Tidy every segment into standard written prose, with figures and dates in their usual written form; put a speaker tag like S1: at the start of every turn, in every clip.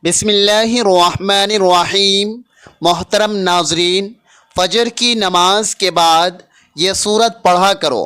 S1: بسم اللہ الرحمن الرحیم۔ محترم ناظرین، فجر کی نماز کے بعد یہ سورت پڑھا کرو۔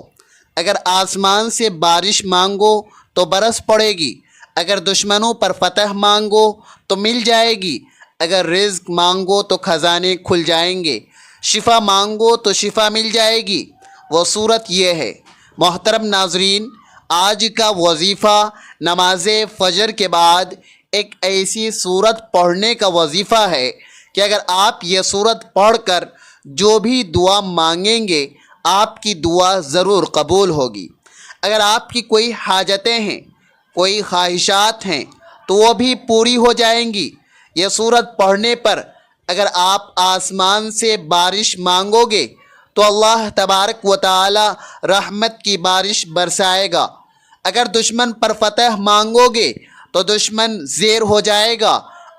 S1: اگر آسمان سے بارش مانگو تو برس پڑے گی، اگر دشمنوں پر فتح مانگو تو مل جائے گی، اگر رزق مانگو تو خزانے کھل جائیں گے، شفا مانگو تو شفا مل جائے گی۔ وہ سورت یہ ہے۔ محترم ناظرین، آج کا وظیفہ نماز فجر کے بعد ایک ایسی سورت پڑھنے کا وظیفہ ہے کہ اگر آپ یہ سورت پڑھ کر جو بھی دعا مانگیں گے آپ کی دعا ضرور قبول ہوگی۔ اگر آپ کی کوئی حاجتیں ہیں، کوئی خواہشات ہیں تو وہ بھی پوری ہو جائیں گی۔ یہ سورت پڑھنے پر اگر آپ آسمان سے بارش مانگو گے تو اللہ تبارک و تعالی رحمت کی بارش برسائے گا۔ اگر دشمن پر فتح مانگو گے تو دشمن زیر ہو جائے گا،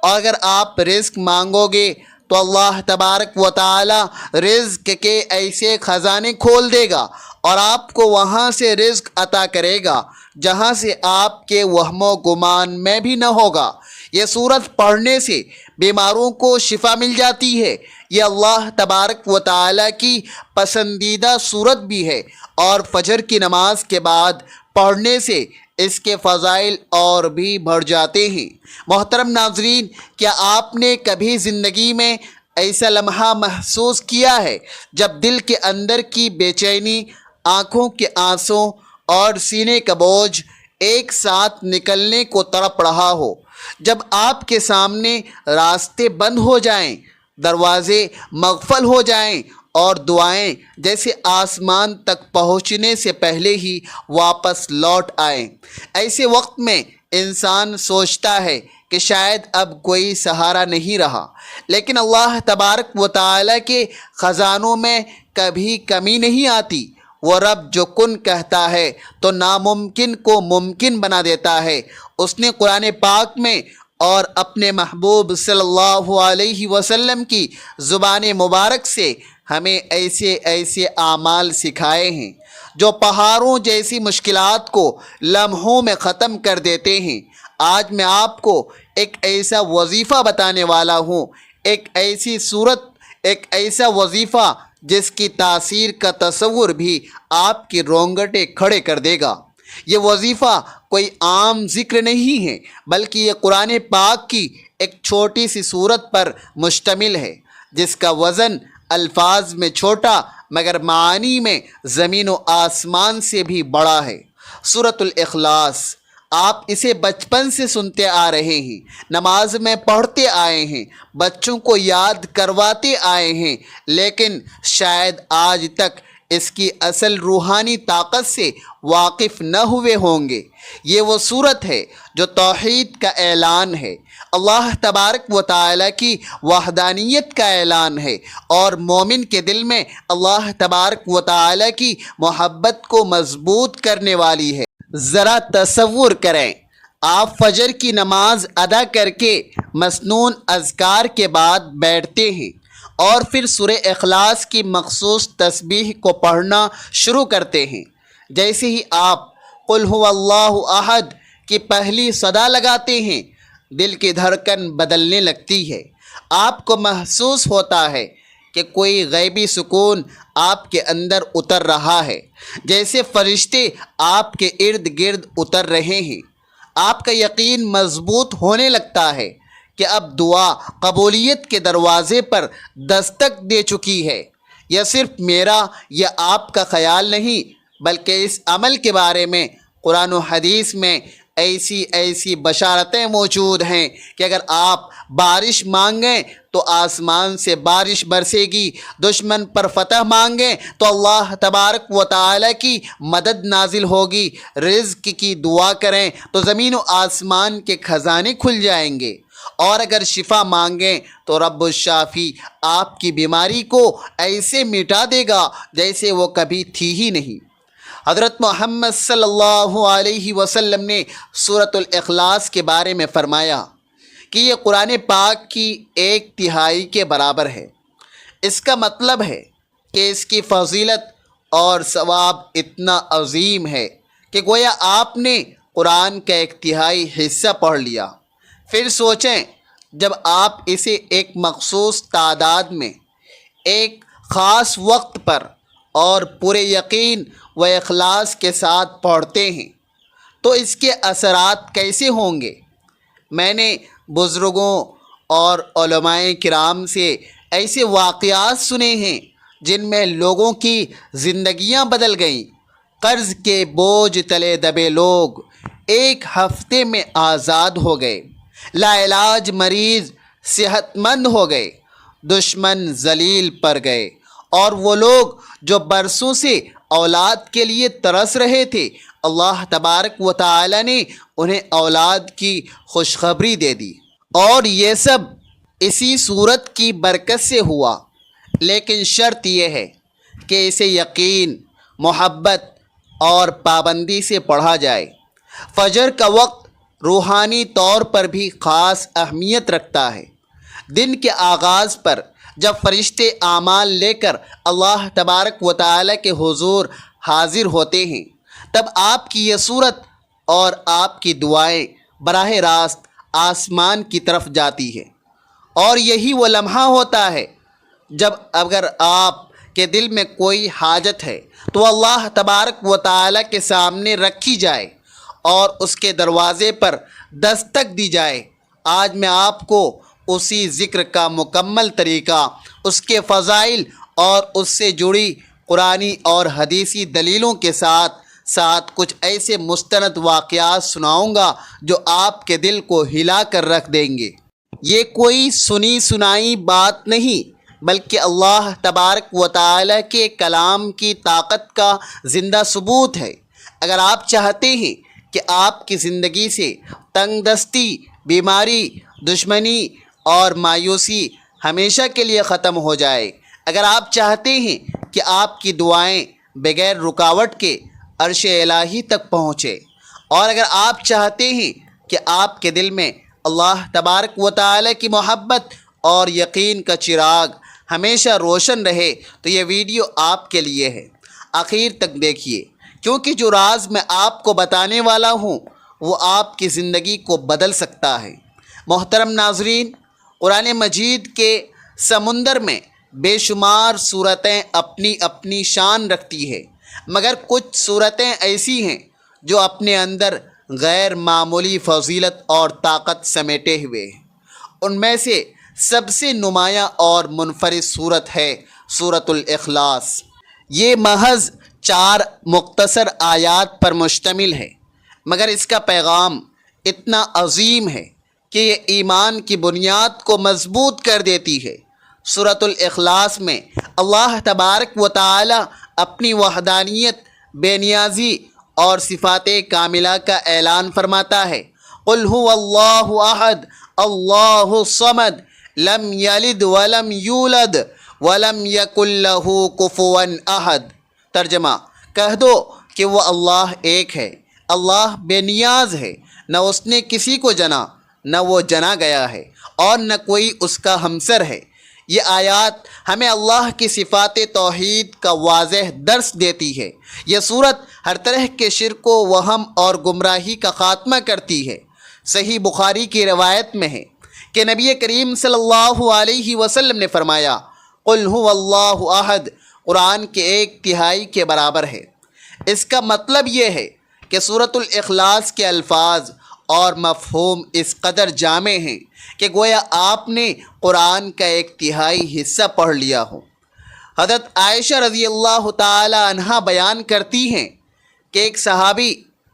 S1: اور اگر آپ رزق مانگو گے تو اللہ تبارک و تعالی رزق کے ایسے خزانے کھول دے گا اور آپ کو وہاں سے رزق عطا کرے گا جہاں سے آپ کے وہم و گمان میں بھی نہ ہوگا۔ یہ سورت پڑھنے سے بیماروں کو شفا مل جاتی ہے۔ یہ اللہ تبارک و تعالی کی پسندیدہ سورت بھی ہے، اور فجر کی نماز کے بعد پڑھنے سے اس کے فضائل اور بھی بڑھ جاتے ہیں۔ محترم ناظرین، کیا آپ نے کبھی زندگی میں ایسا لمحہ محسوس کیا ہے جب دل کے اندر کی بے چینی، آنکھوں کے آنسوں اور سینے کا بوجھ ایک ساتھ نکلنے کو تڑپ رہا ہو؟ جب آپ کے سامنے راستے بند ہو جائیں، دروازے مغفل ہو جائیں اور دعائیں جیسے آسمان تک پہنچنے سے پہلے ہی واپس لوٹ آئیں۔ ایسے وقت میں انسان سوچتا ہے کہ شاید اب کوئی سہارا نہیں رہا، لیکن اللہ تبارک و تعالی کے خزانوں میں کبھی کمی نہیں آتی۔ وہ رب جو کن کہتا ہے تو ناممکن کو ممکن بنا دیتا ہے۔ اس نے قرآن پاک میں اور اپنے محبوب صلی اللہ علیہ وسلم کی زبان مبارک سے ہمیں ایسے ایسے اعمال سکھائے ہیں جو پہاڑوں جیسی مشکلات کو لمحوں میں ختم کر دیتے ہیں۔ آج میں آپ کو ایک ایسا وظیفہ بتانے والا ہوں، ایک ایسی صورت، ایک ایسا وظیفہ جس کی تاثیر کا تصور بھی آپ کی رونگٹے کھڑے کر دے گا۔ یہ وظیفہ کوئی عام ذکر نہیں ہے، بلکہ یہ قرآن پاک کی ایک چھوٹی سی سورت پر مشتمل ہے جس کا وزن الفاظ میں چھوٹا مگر معانی میں زمین و آسمان سے بھی بڑا ہے۔ سورۃ الاخلاص، آپ اسے بچپن سے سنتے آ رہے ہیں، نماز میں پڑھتے آئے ہیں، بچوں کو یاد کرواتے آئے ہیں، لیکن شاید آج تک اس کی اصل روحانی طاقت سے واقف نہ ہوئے ہوں گے۔ یہ وہ سورت ہے جو توحید کا اعلان ہے، اللہ تبارک و تعالی کی وحدانیت کا اعلان ہے، اور مومن کے دل میں اللہ تبارک و تعالی کی محبت کو مضبوط کرنے والی ہے۔ ذرا تصور کریں، آپ فجر کی نماز ادا کر کے مسنون اذکار کے بعد بیٹھتے ہیں اور پھر سورہ اخلاص کی مخصوص تسبیح کو پڑھنا شروع کرتے ہیں۔ جیسے ہی آپ قل هو اللہ احد کی پہلی صدا لگاتے ہیں، دل کی دھڑکن بدلنے لگتی ہے۔ آپ کو محسوس ہوتا ہے کہ کوئی غیبی سکون آپ کے اندر اتر رہا ہے، جیسے فرشتے آپ کے ارد گرد اتر رہے ہیں۔ آپ کا یقین مضبوط ہونے لگتا ہے کہ اب دعا قبولیت کے دروازے پر دستک دے چکی ہے۔ یہ صرف میرا یا آپ کا خیال نہیں، بلکہ اس عمل کے بارے میں قرآن و حدیث میں ایسی بشارتیں موجود ہیں کہ اگر آپ بارش مانگیں تو آسمان سے بارش برسے گی، دشمن پر فتح مانگیں تو اللہ تبارک و تعالی کی مدد نازل ہوگی، رزق کی دعا کریں تو زمین و آسمان کے خزانے کھل جائیں گے، اور اگر شفا مانگیں تو رب الشافی آپ کی بیماری کو ایسے مٹا دے گا جیسے وہ کبھی تھی ہی نہیں۔ حضرت محمد صلی اللہ علیہ وسلم نے سورۃ الاخلاص کے بارے میں فرمایا کہ یہ قرآن پاک کی 1/3 کے برابر ہے۔ اس کا مطلب ہے کہ اس کی فضیلت اور ثواب اتنا عظیم ہے کہ گویا آپ نے قرآن کا 1/3 حصہ پڑھ لیا۔ پھر سوچیں، جب آپ اسے ایک مخصوص تعداد میں ایک خاص وقت پر اور پورے یقین و اخلاص کے ساتھ پڑھتے ہیں تو اس کے اثرات کیسے ہوں گے؟ میں نے بزرگوں اور علماء کرام سے ایسے واقعات سنے ہیں جن میں لوگوں کی زندگیاں بدل گئیں۔ قرض کے بوجھ تلے دبے لوگ ایک ہفتے میں آزاد ہو گئے، لا علاج مریض صحت مند ہو گئے، دشمن ذلیل پر گئے، اور وہ لوگ جو برسوں سے اولاد کے لیے ترس رہے تھے، اللہ تبارک و تعالی نے انہیں اولاد کی خوشخبری دے دی۔ اور یہ سب اسی صورت کی برکت سے ہوا، لیکن شرط یہ ہے کہ اسے یقین، محبت اور پابندی سے پڑھا جائے۔ فجر کا وقت روحانی طور پر بھی خاص اہمیت رکھتا ہے۔ دن کے آغاز پر جب فرشتے اعمال لے کر اللہ تبارک و تعالی کے حضور حاضر ہوتے ہیں، تب آپ کی یہ صورت اور آپ کی دعائیں براہ راست آسمان کی طرف جاتی ہے، اور یہی وہ لمحہ ہوتا ہے جب اگر آپ کے دل میں کوئی حاجت ہے تو اللہ تبارک و تعالی کے سامنے رکھی جائے اور اس کے دروازے پر دستک دی جائے۔ آج میں آپ کو اسی ذکر کا مکمل طریقہ، اس کے فضائل اور اس سے جڑی قرآنی اور حدیثی دلیلوں کے ساتھ کچھ ایسے مستند واقعات سناؤں گا جو آپ کے دل کو ہلا کر رکھ دیں گے۔ یہ کوئی سنی سنائی بات نہیں، بلکہ اللہ تبارک و تعالی کے کلام کی طاقت کا زندہ ثبوت ہے۔ اگر آپ چاہتے ہیں کہ آپ کی زندگی سے تنگ دستی، بیماری، دشمنی اور مایوسی ہمیشہ کے لیے ختم ہو جائے، اگر آپ چاہتے ہیں کہ آپ کی دعائیں بغیر رکاوٹ کے عرش الہی تک پہنچے، اور اگر آپ چاہتے ہیں کہ آپ کے دل میں اللہ تبارک و تعالی کی محبت اور یقین کا چراغ ہمیشہ روشن رہے، تو یہ ویڈیو آپ کے لیے ہے۔ آخر تک دیکھیے، کیونکہ جو راز میں آپ کو بتانے والا ہوں وہ آپ کی زندگی کو بدل سکتا ہے۔ محترم ناظرین، قرآن مجید کے سمندر میں بے شمار صورتیں اپنی اپنی شان رکھتی ہے، مگر کچھ صورتیں ایسی ہیں جو اپنے اندر غیر معمولی فضیلت اور طاقت سمیٹے ہوئے ہیں۔ ان میں سے سب سے نمایاں اور منفرد صورت ہے سورۃ الاخلاص۔ یہ محض 4 مختصر آیات پر مشتمل ہے، مگر اس کا پیغام اتنا عظیم ہے کہ یہ ایمان کی بنیاد کو مضبوط کر دیتی ہے۔ سورۃ الاخلاص میں اللہ تبارک و تعالی اپنی وحدانیت، بے نیازی اور صفات کاملہ کا اعلان فرماتا ہے۔ قل هو اللہ احد اللہ الصمد لم یلد ولم یولد ولم یکن لہ کفوا احد۔ ترجمہ، کہہ دو کہ وہ اللہ ایک ہے، اللہ بے نیاز ہے، نہ اس نے کسی کو جنا، نہ وہ جنا گیا ہے، اور نہ کوئی اس کا ہمسر ہے۔ یہ آیات ہمیں اللہ کی صفات توحید کا واضح درس دیتی ہے۔ یہ صورت ہر طرح کے شرک و وہم اور گمراہی کا خاتمہ کرتی ہے۔ صحیح بخاری کی روایت میں ہے کہ نبی کریم صلی اللہ علیہ وسلم نے فرمایا، قل هو اللہ احد قرآن کے 1/3 کے برابر ہے۔ اس کا مطلب یہ ہے کہ سورۃ الاخلاص کے الفاظ اور مفہوم اس قدر جامع ہیں کہ گویا آپ نے قرآن کا 1/3 حصہ پڑھ لیا ہو۔ حضرت عائشہ رضی اللہ تعالی عنہا بیان کرتی ہیں کہ ایک صحابی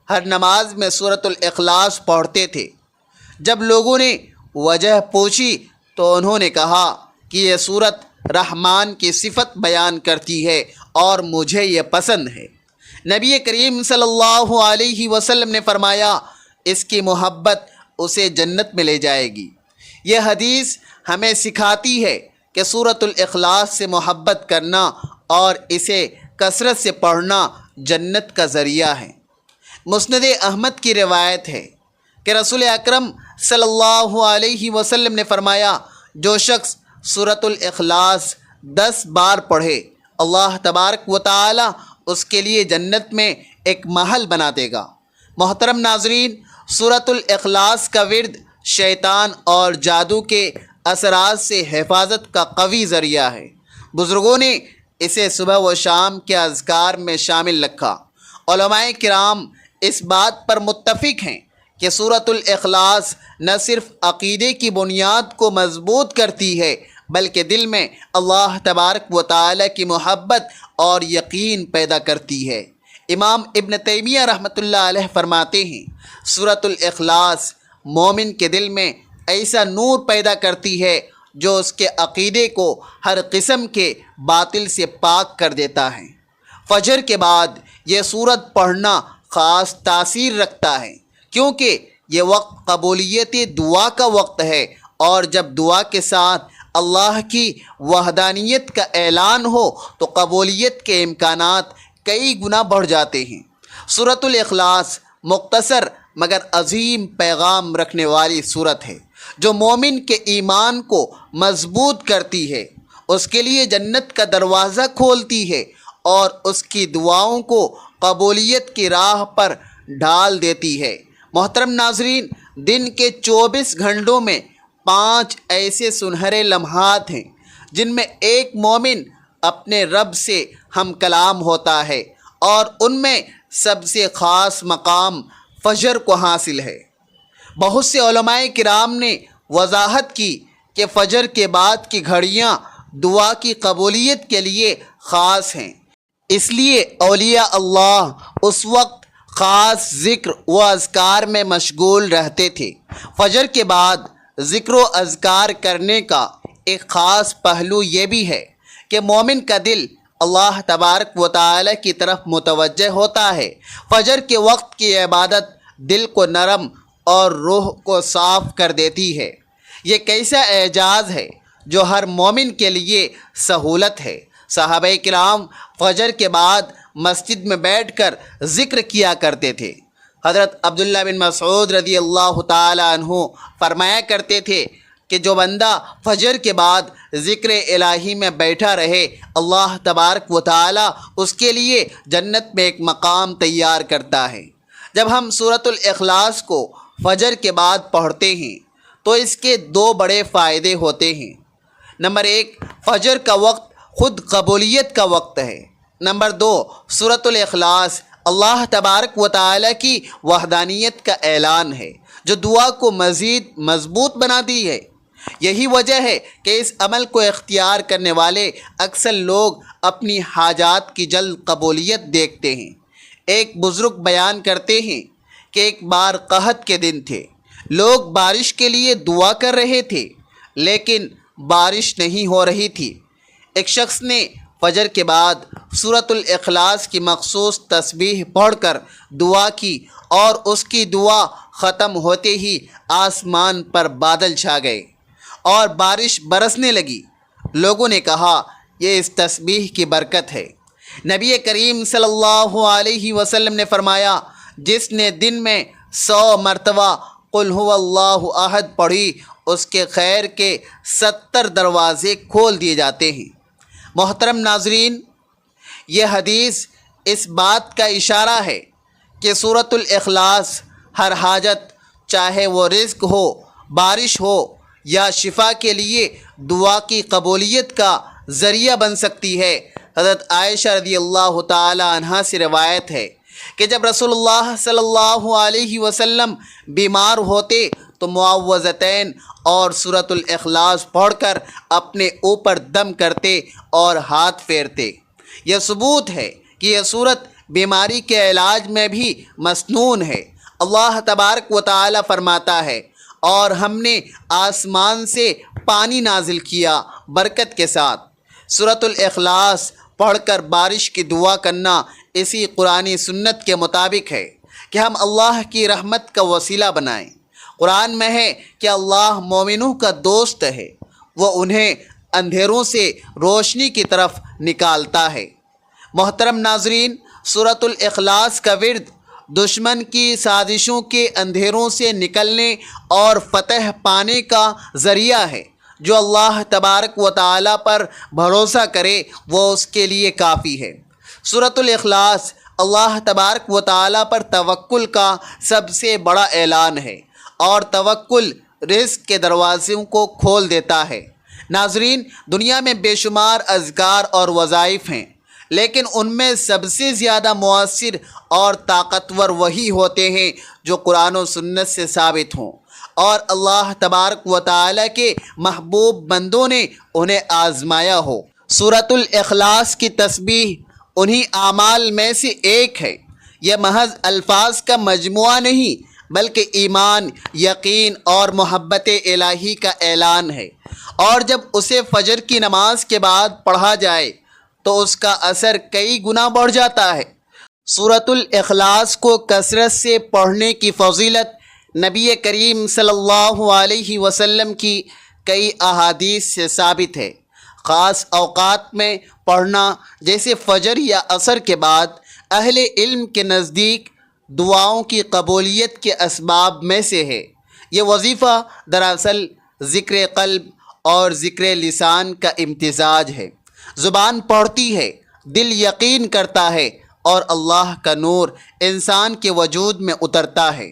S1: ہر نماز میں سورۃ الاخلاص پڑھتے تھے۔ جب لوگوں نے وجہ پوچھی تو انہوں نے کہا کہ یہ سورت رحمان کی صفت بیان کرتی ہے اور مجھے یہ پسند ہے۔ نبی کریم صلی اللہ علیہ وسلم نے فرمایا، اس کی محبت اسے جنت میں لے جائے گی۔ یہ حدیث ہمیں سکھاتی ہے کہ سورۃ الاخلاص سے محبت کرنا اور اسے کثرت سے پڑھنا جنت کا ذریعہ ہے۔ مسند احمد کی روایت ہے کہ رسول اکرم صلی اللہ علیہ وسلم نے فرمایا، جو شخص سورۃ الاخلاص 10 بار پڑھے، اللہ تبارک و تعالی اس کے لیے جنت میں ایک محل بنا دے گا۔ محترم ناظرین، سورۃ الاخلاص کا ورد شیطان اور جادو کے اثرات سے حفاظت کا قوی ذریعہ ہے۔ بزرگوں نے اسے صبح و شام کے اذکار میں شامل رکھا۔ علماء کرام اس بات پر متفق ہیں کہ سورۃ الاخلاص نہ صرف عقیدے کی بنیاد کو مضبوط کرتی ہے بلکہ دل میں اللہ تبارک و تعالی کی محبت اور یقین پیدا کرتی ہے۔ امام ابن تیمیہ رحمۃ اللہ علیہ فرماتے ہیں، سورۃ الاخلاص مومن کے دل میں ایسا نور پیدا کرتی ہے جو اس کے عقیدے کو ہر قسم کے باطل سے پاک کر دیتا ہے۔ فجر کے بعد یہ سورت پڑھنا خاص تاثیر رکھتا ہے کیونکہ یہ وقت قبولیت دعا کا وقت ہے، اور جب دعا کے ساتھ اللہ کی وحدانیت کا اعلان ہو تو قبولیت کے امکانات کئی گنا بڑھ جاتے ہیں۔ سورۃ الاخلاص مختصر مگر عظیم پیغام رکھنے والی سورت ہے جو مومن کے ایمان کو مضبوط کرتی ہے، اس کے لیے جنت کا دروازہ کھولتی ہے اور اس کی دعاؤں کو قبولیت کی راہ پر ڈال دیتی ہے۔ محترم ناظرین، دن کے 24 گھنٹوں میں 5 ایسے سنہرے لمحات ہیں جن میں ایک مومن اپنے رب سے ہم کلام ہوتا ہے، اور ان میں سب سے خاص مقام فجر کو حاصل ہے۔ بہت سے علماء کرام نے وضاحت کی کہ فجر کے بعد کی گھڑیاں دعا کی قبولیت کے لیے خاص ہیں، اس لیے اولیاء اللہ اس وقت خاص ذکر و اذکار میں مشغول رہتے تھے۔ فجر کے بعد ذکر و اذکار کرنے کا ایک خاص پہلو یہ بھی ہے کہ مومن کا دل اللہ تبارک و تعالی کی طرف متوجہ ہوتا ہے۔ فجر کے وقت کی عبادت دل کو نرم اور روح کو صاف کر دیتی ہے۔ یہ کیسا اعجاز ہے جو ہر مومن کے لیے سہولت ہے۔ صحابہ کرام فجر کے بعد مسجد میں بیٹھ کر ذکر کیا کرتے تھے۔ حضرت عبداللہ بن مسعود رضی اللہ تعالی عنہ فرمایا کرتے تھے کہ جو بندہ فجر کے بعد ذکر الہی میں بیٹھا رہے، اللہ تبارک و تعالی اس کے لیے جنت میں ایک مقام تیار کرتا ہے۔ جب ہم سورۃ الاخلاص کو فجر کے بعد پڑھتے ہیں تو اس کے 2 بڑے فائدے ہوتے ہیں۔ نمبر 1، فجر کا وقت خود قبولیت کا وقت ہے۔ نمبر 2، سورۃ الاخلاص اللہ تبارک و تعالی کی وحدانیت کا اعلان ہے جو دعا کو مزید مضبوط بناتی ہے۔ یہی وجہ ہے کہ اس عمل کو اختیار کرنے والے اکثر لوگ اپنی حاجات کی جلد قبولیت دیکھتے ہیں۔ ایک بزرگ بیان کرتے ہیں کہ ایک بار قحط کے دن تھے، لوگ بارش کے لیے دعا کر رہے تھے لیکن بارش نہیں ہو رہی تھی۔ ایک شخص نے فجر کے بعد سورۃ الاخلاص کی مخصوص تسبیح پڑھ کر دعا کی اور اس کی دعا ختم ہوتے ہی آسمان پر بادل چھا گئے اور بارش برسنے لگی۔ لوگوں نے کہا یہ اس تسبیح کی برکت ہے۔ نبی کریم صلی اللہ علیہ وسلم نے فرمایا، جس نے دن میں 100 مرتبہ قل هو اللہ احد پڑھی اس کے خیر کے 70 دروازے کھول دیے جاتے ہیں۔ محترم ناظرین، یہ حدیث اس بات کا اشارہ ہے کہ سورۃ الاخلاص ہر حاجت، چاہے وہ رزق ہو، بارش ہو یا شفا کے لیے دعا کی قبولیت کا ذریعہ بن سکتی ہے۔ حضرت عائشہ رضی اللہ تعالی عنہا سے روایت ہے کہ جب رسول اللہ صلی اللہ علیہ وسلم بیمار ہوتے تو معوذتین اور سورۃ الاخلاص پڑھ کر اپنے اوپر دم کرتے اور ہاتھ پھیرتے۔ یہ ثبوت ہے کہ یہ سورت بیماری کے علاج میں بھی مسنون ہے۔ اللہ تبارک و تعالی فرماتا ہے، اور ہم نے آسمان سے پانی نازل کیا برکت کے ساتھ۔ سورۃ الاخلاص پڑھ کر بارش کی دعا کرنا اسی قرآنی سنت کے مطابق ہے کہ ہم اللہ کی رحمت کا وسیلہ بنائیں۔ قرآن میں ہے کہ اللہ مومنوں کا دوست ہے، وہ انہیں اندھیروں سے روشنی کی طرف نکالتا ہے۔ محترم ناظرین، سورۃ الاخلاص کا ورد دشمن کی سازشوں کے اندھیروں سے نکلنے اور فتح پانے کا ذریعہ ہے۔ جو اللہ تبارک و تعالی پر بھروسہ کرے وہ اس کے لیے کافی ہے۔ سورۃ الاخلاص اللہ تبارک و تعالی پر توکل کا سب سے بڑا اعلان ہے، اور توکل رزق کے دروازوں کو کھول دیتا ہے۔ ناظرین، دنیا میں بے شمار اذکار اور وظائف ہیں، لیکن ان میں سب سے زیادہ مؤثر اور طاقتور وہی ہوتے ہیں جو قرآن و سنت سے ثابت ہوں اور اللہ تبارک و تعالی کے محبوب بندوں نے انہیں آزمایا ہو۔ سورۃ الاخلاص کی تسبیح انہی اعمال میں سے ایک ہے۔ یہ محض الفاظ کا مجموعہ نہیں بلکہ ایمان، یقین اور محبت الہی کا اعلان ہے، اور جب اسے فجر کی نماز کے بعد پڑھا جائے تو اس کا اثر کئی گنا بڑھ جاتا ہے۔ سورۃ الاخلاص کو کثرت سے پڑھنے کی فضیلت نبی کریم صلی اللہ علیہ وسلم کی کئی احادیث سے ثابت ہے۔ خاص اوقات میں پڑھنا جیسے فجر یا عصر کے بعد اہل علم کے نزدیک دعاؤں کی قبولیت کے اسباب میں سے ہے۔ یہ وظیفہ دراصل ذکر قلب اور ذکر لسان کا امتزاج ہے۔ زبان پڑھتی ہے، دل یقین کرتا ہے اور اللہ کا نور انسان کے وجود میں اترتا ہے۔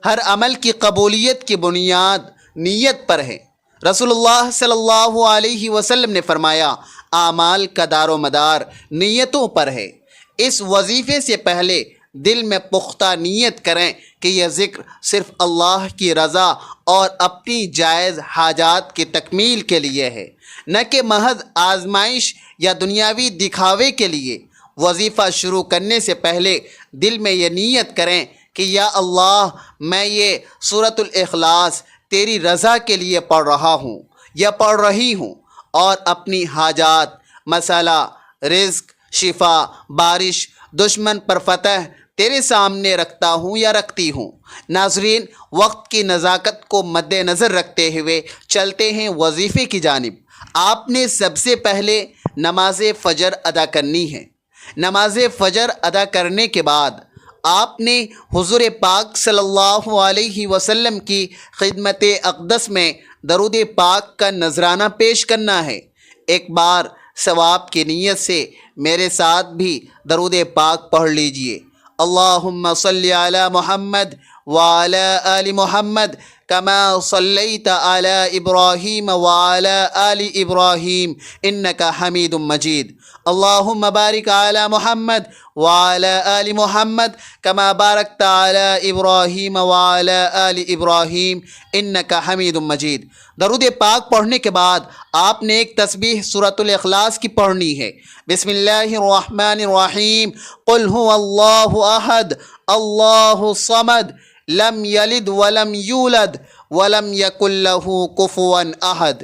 S1: ہر عمل کی قبولیت کی بنیاد نیت پر ہے۔ رسول اللہ صلی اللہ علیہ وسلم نے فرمایا، اعمال کا دار و مدار نیتوں پر ہے۔ اس وظیفے سے پہلے دل میں پختہ نیت کریں کہ یہ ذکر صرف اللہ کی رضا اور اپنی جائز حاجات کی تکمیل کے لیے ہے، نہ کہ محض آزمائش یا دنیاوی دکھاوے کے لیے۔ وظیفہ شروع کرنے سے پہلے دل میں یہ نیت کریں کہ یا اللہ، میں یہ سورۃ الاخلاص تیری رضا کے لیے پڑھ رہا ہوں یا پڑھ رہی ہوں، اور اپنی حاجات، مسئلہ، رزق، شفا، بارش، دشمن پر فتح تیرے سامنے رکھتا ہوں یا رکھتی ہوں۔ ناظرین، وقت کی نزاکت کو مد نظر رکھتے ہوئے چلتے ہیں وظیفے کی جانب۔ آپ نے سب سے پہلے نماز فجر ادا کرنی ہے۔ نماز فجر ادا کرنے کے بعد آپ نے حضور پاک صلی اللہ علیہ وسلم کی خدمت اقدس میں درود پاک کا نذرانہ پیش کرنا ہے۔ ایک بار ثواب کی نیت سے میرے ساتھ بھی درود پاک پڑھ لیجئے۔ اللہم صلی علی محمد وعلی آل محمد کما صلیت علی ابراہیم وعلی آل ابراہیم انک حمید مجید۔ اللہم بارک علی محمد وعلی آل محمد کما بارکت علی ابراہیم وعلی آل ابراہیم انک حمید مجید۔ درود پاک پڑھنے کے بعد آپ نے ایک تسبیح سورۃ الاخلاص کی پڑھنی ہے۔ بسم اللہ الرحمن الرحیم، قل هو اللہ احد اللہ الصمد لم یلد ولم یولد ولم یکن لہ کفوا احد۔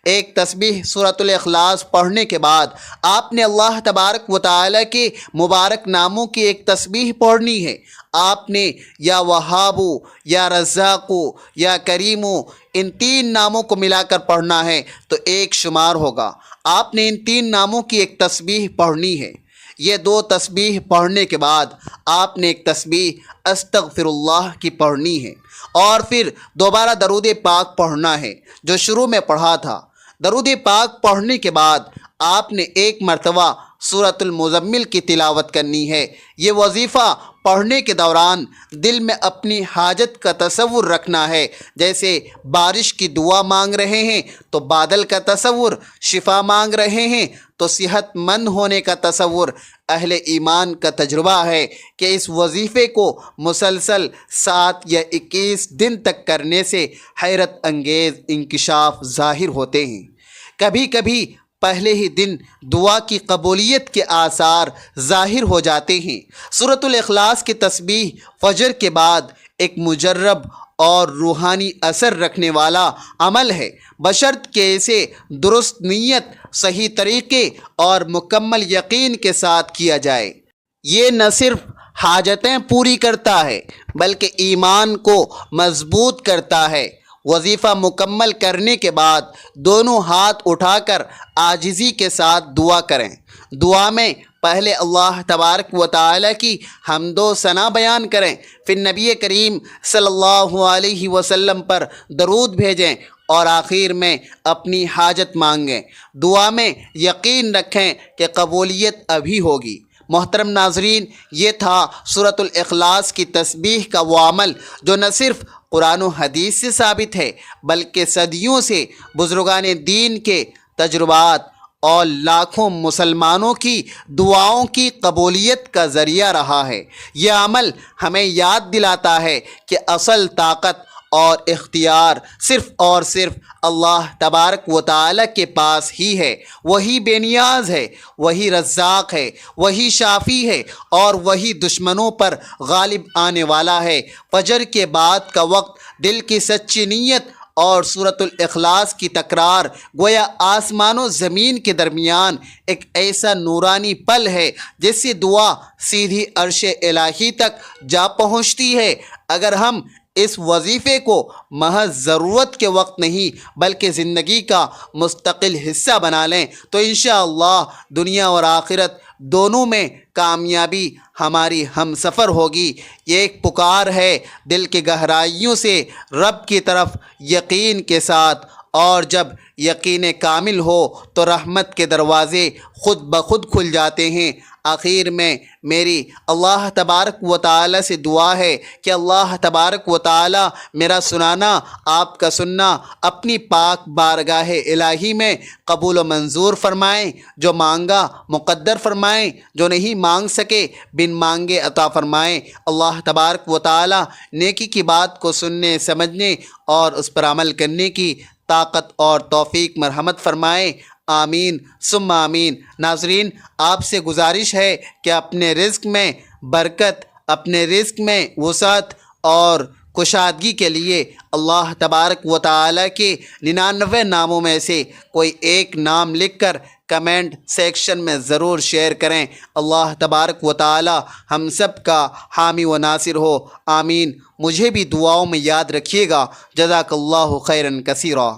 S1: ایک تسبیح سورۃ الاخلاص پڑھنے کے بعد آپ نے اللہ تبارک و تعالی کے مبارک ناموں کی ایک تسبیح پڑھنی ہے۔ آپ نے یا وہابو، یا رزاقو، یا کریمو، ان تین ناموں کو ملا کر پڑھنا ہے تو ایک شمار ہوگا۔ آپ نے ان تین ناموں کی ایک تسبیح پڑھنی ہے۔ یہ دو تسبیح پڑھنے کے بعد آپ نے ایک تسبیح استغفر اللہ کی پڑھنی ہے، اور پھر دوبارہ درود پاک پڑھنا ہے جو شروع میں پڑھا تھا۔ درود پاک پڑھنے کے بعد آپ نے ایک مرتبہ سورۃ المزمل کی تلاوت کرنی ہے۔ یہ وظیفہ پڑھنے کے دوران دل میں اپنی حاجت کا تصور رکھنا ہے، جیسے بارش کی دعا مانگ رہے ہیں تو بادل کا تصور، شفا مانگ رہے ہیں تو صحت مند ہونے کا تصور۔ اہل ایمان کا تجربہ ہے کہ اس وظیفے کو مسلسل 7 یا 21 دن تک کرنے سے حیرت انگیز انکشاف ظاہر ہوتے ہیں۔ کبھی کبھی پہلے ہی دن دعا کی قبولیت کے آثار ظاہر ہو جاتے ہیں۔ سورۃ الاخلاص کی تسبیح فجر کے بعد ایک مجرب اور روحانی اثر رکھنے والا عمل ہے، بشرط کہ اسے درست نیت، صحیح طریقے اور مکمل یقین کے ساتھ کیا جائے۔ یہ نہ صرف حاجتیں پوری کرتا ہے بلکہ ایمان کو مضبوط کرتا ہے۔ وظیفہ مکمل کرنے کے بعد دونوں ہاتھ اٹھا کر عاجزی کے ساتھ دعا کریں۔ دعا میں پہلے اللہ تبارک و تعالی کی حمد و ثنا بیان کریں، پھر نبی کریم صلی اللہ علیہ وسلم پر درود بھیجیں اور آخر میں اپنی حاجت مانگیں۔ دعا میں یقین رکھیں کہ قبولیت ابھی ہوگی۔ محترم ناظرین، یہ تھا سورۃ الاخلاص کی تسبیح کا وہ عمل جو نہ صرف قرآن و حدیث سے ثابت ہے بلکہ صدیوں سے بزرگان دین کے تجربات اور لاکھوں مسلمانوں کی دعاؤں کی قبولیت کا ذریعہ رہا ہے۔ یہ عمل ہمیں یاد دلاتا ہے کہ اصل طاقت اور اختیار صرف اور صرف اللہ تبارک و تعالی کے پاس ہی ہے۔ وہی بے نیاز ہے، وہی رزاق ہے، وہی شافی ہے اور وہی دشمنوں پر غالب آنے والا ہے۔ فجر کے بعد کا وقت دل کی سچی نیت اور سورۃ الاخلاص کی تکرار گویا آسمان و زمین کے درمیان ایک ایسا نورانی پل ہے جس سے دعا سیدھی عرش الہی تک جا پہنچتی ہے۔ اگر ہم اس وظیفے کو محض ضرورت کے وقت نہیں بلکہ زندگی کا مستقل حصہ بنا لیں تو انشاءاللہ دنیا اور آخرت دونوں میں کامیابی ہماری ہم سفر ہوگی۔ یہ ایک پکار ہے دل کی گہرائیوں سے رب کی طرف یقین کے ساتھ، اور جب یقین کامل ہو تو رحمت کے دروازے خود بخود کھل جاتے ہیں۔ آخر میں میری اللہ تبارک و تعالی سے دعا ہے کہ اللہ تبارک و تعالی میرا سنانا، آپ کا سننا اپنی پاک بارگاہ الہی میں قبول و منظور فرمائیں، جو مانگا مقدر فرمائیں، جو نہیں مانگ سکے بن مانگے عطا فرمائیں۔ اللہ تبارک و تعالی نیکی کی بات کو سننے، سمجھنے اور اس پر عمل کرنے کی طاقت اور توفیق مرحمت فرمائے، آمین ثم آمین۔ ناظرین، آپ سے گزارش ہے کہ اپنے رزق میں برکت، اپنے رزق میں وسعت اور کشادگی کے لیے اللہ تبارک و تعالی کے 99 ناموں میں سے کوئی ایک نام لکھ کر کمنٹ سیکشن میں ضرور شیئر کریں۔ اللہ تبارک و تعالی ہم سب کا حامی و ناصر ہو، آمین۔ مجھے بھی دعاؤں میں یاد رکھیے گا۔ جزاک اللہ خیرا کثیرا۔